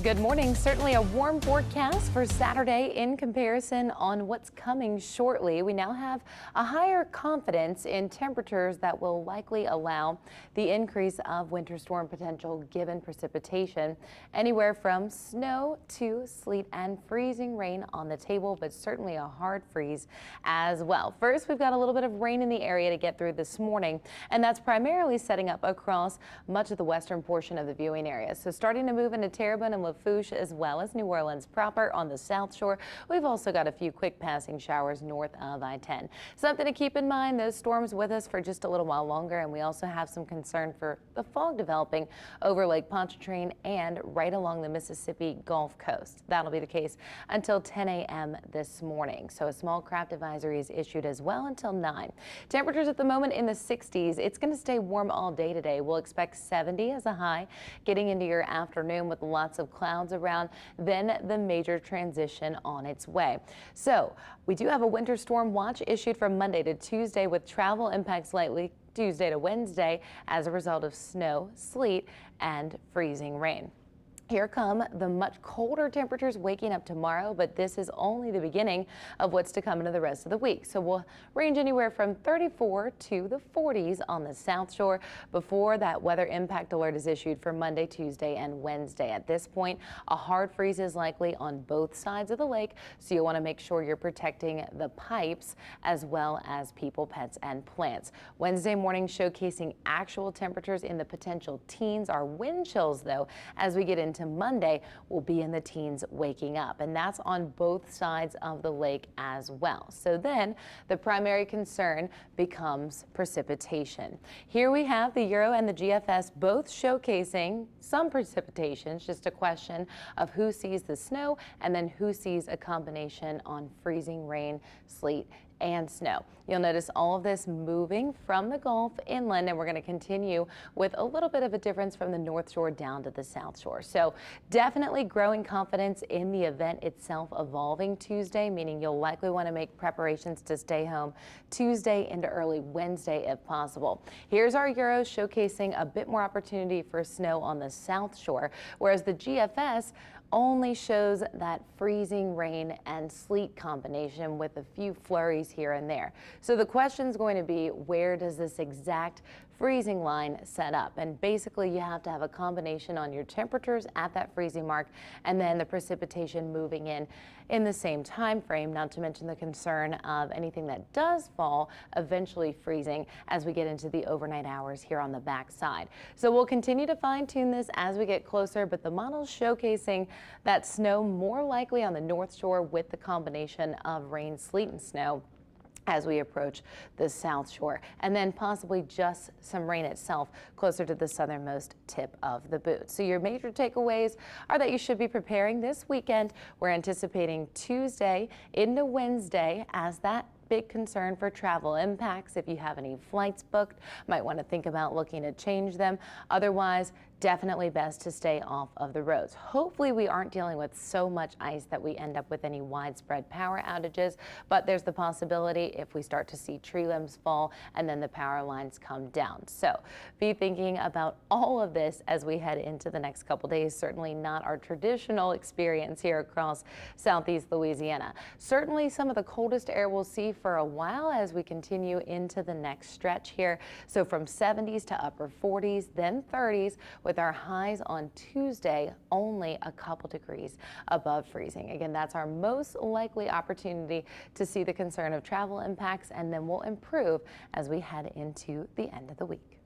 Good morning. Certainly a warm forecast for Saturday in comparison on what's coming shortly. We now have a higher confidence in temperatures that will likely allow the increase of winter storm potential given precipitation. Anywhere from snow to sleet and freezing rain on the table, but certainly a hard freeze as well. First, we've got a little bit of rain in the area to get through this morning, and that's primarily setting up across much of the western portion of the viewing area. So starting to move into Terrebonne and Lafourche as well as New Orleans proper on the south shore. We've also got a few quick passing showers north of I-10. Something to keep in mind, those storms with us for just a little while longer, and we also have some concern for the fog developing over Lake Pontchartrain and right along the Mississippi Gulf Coast. That'll be the case until 10 a.m. this morning. So a small craft advisory is issued as well until 9. Temperatures at the moment in the 60s. It's going to stay warm all day today. We'll expect 70 as a high getting into your afternoon with lots of clouds around, then the major transition on its way. So we do have a winter storm watch issued from Monday to Tuesday with travel impacts likely Tuesday to Wednesday as a result of snow, sleet, and freezing rain. Here come the much colder temperatures waking up tomorrow, but this is only the beginning of what's to come into the rest of the week. So we'll range anywhere from 34 to the 40s on the south shore before that weather impact alert is issued for Monday, Tuesday, and Wednesday. At this point, a hard freeze is likely on both sides of the lake, so you want to make sure you're protecting the pipes as well as people, pets, and plants. Wednesday morning showcasing actual temperatures in the potential teens. Our wind chills, though, as we get into Monday will be in the teens waking up, and that's on both sides of the lake as well. So then the primary concern becomes precipitation. Here we have the Euro and the GFS both showcasing some precipitation. It's just a question of who sees the snow and then who sees a combination on freezing rain, sleet, and snow. You'll notice all of this moving from the Gulf inland, and we're going to continue with a little bit of a difference from the North Shore down to the South Shore. So definitely growing confidence in the event itself evolving Tuesday, meaning you'll likely want to make preparations to stay home Tuesday into early Wednesday if possible. Here's our Euro showcasing a bit more opportunity for snow on the South Shore, whereas the GFS only shows that freezing rain and sleet combination with a few flurries here and there. So the question is going to be, where does this exact freezing line set up? And basically you have to have a combination on your temperatures at that freezing mark and then the precipitation moving in the same time frame, not to mention the concern of anything that does fall eventually freezing as we get into the overnight hours here on the back side. So we'll continue to fine tune this as we get closer, but the model's showcasing that snow more likely on the North Shore with the combination of rain, sleet, and snow as we approach the South Shore, and then possibly just some rain itself closer to the southernmost tip of the boot. So your major takeaways are that you should be preparing this weekend. We're anticipating Tuesday into Wednesday as that big concern for travel impacts. If you have any flights booked, might want to think about looking to change them. Otherwise, definitely best to stay off of the roads. Hopefully we aren't dealing with so much ice that we end up with any widespread power outages, but there's the possibility if we start to see tree limbs fall and then the power lines come down. So be thinking about all of this as we head into the next couple days. Certainly not our traditional experience here across southeast Louisiana. Certainly some of the coldest air we'll see for a while as we continue into the next stretch here. So from 70s to upper 40s, then 30s, with our highs on Tuesday only a couple degrees above freezing. Again, that's our most likely opportunity to see the concern of travel impacts, and then we'll improve as we head into the end of the week.